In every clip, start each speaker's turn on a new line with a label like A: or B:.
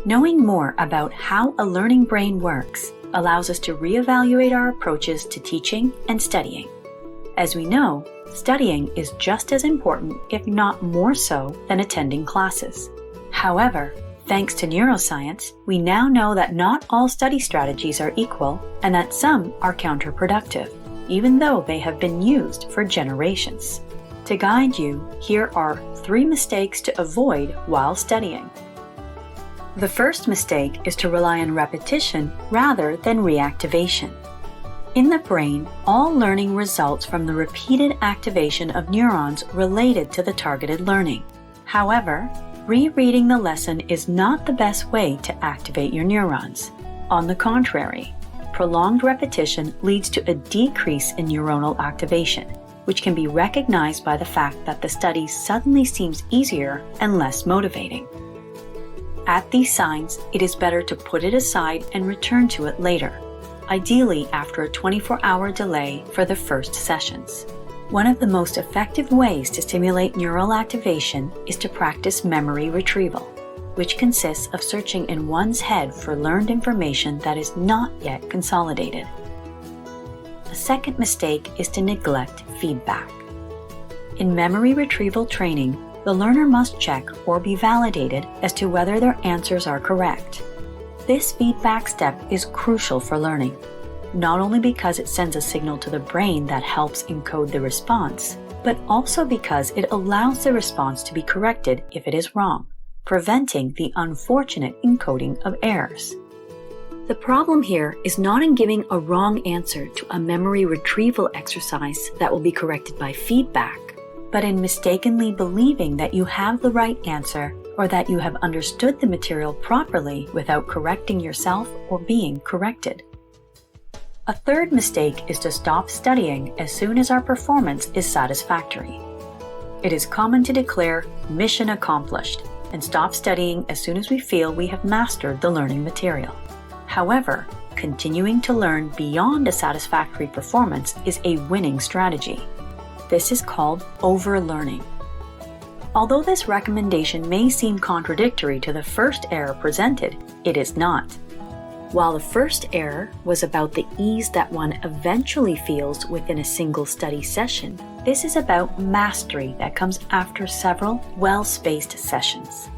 A: Knowing more about how a learning brain works allows us to reevaluate our approaches to teaching and studying. As we know, studying is just as important, if not more so, than attending classes. However, thanks to neuroscience, we now know that not all study strategies are equal and that some are counterproductive, even though they have been used for generations. To guide you, here are 3 mistakes to avoid while studying. The first mistake is to rely on repetition rather than reactivation. In the brain, all learning results from the repeated activation of neurons related to the targeted learning. However, rereading the lesson is not the best way to activate your neurons. On the contrary, prolonged repetition leads to a decrease in neuronal activation, which can be recognized by the fact that the study suddenly seems easier and less motivating. At these signs, it is better to put it aside and return to it later, ideally after a 24-hour delay for the first sessions. One of the most effective ways to stimulate neural activation is to practice memory retrieval, which consists of searching in one's head for learned information that is not yet consolidated. A second mistake is to neglect feedback. In memory retrieval training, the learner must check or be validated as to whether their answers are correct. This feedback step is crucial for learning, not only because it sends a signal to the brain that helps encode the response, but also because it allows the response to be corrected if it is wrong, preventing the unfortunate encoding of errors. The problem here is not in giving a wrong answer to a memory retrieval exercise that will be corrected by feedback, but in mistakenly believing that you have the right answer or that you have understood the material properly without correcting yourself or being corrected. A third mistake is to stop studying as soon as our performance is satisfactory. It is common to declare mission accomplished and stop studying as soon as we feel we have mastered the learning material. However, continuing to learn beyond a satisfactory performance is a winning strategy. This is called overlearning. Although this recommendation may seem contradictory to the first error presented, it is not. While the first error was about the ease that one eventually feels within a single study session, this is about mastery that comes after several well-spaced sessions.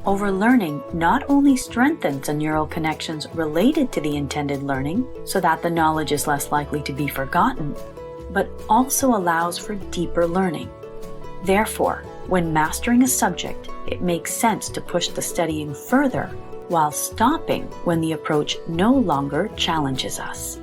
A: Overlearning not only strengthens the neural connections related to the intended learning so that the knowledge is less likely to be forgotten, but also allows for deeper learning. Therefore, when mastering a subject, it makes sense to push the studying further while stopping when the approach no longer challenges us.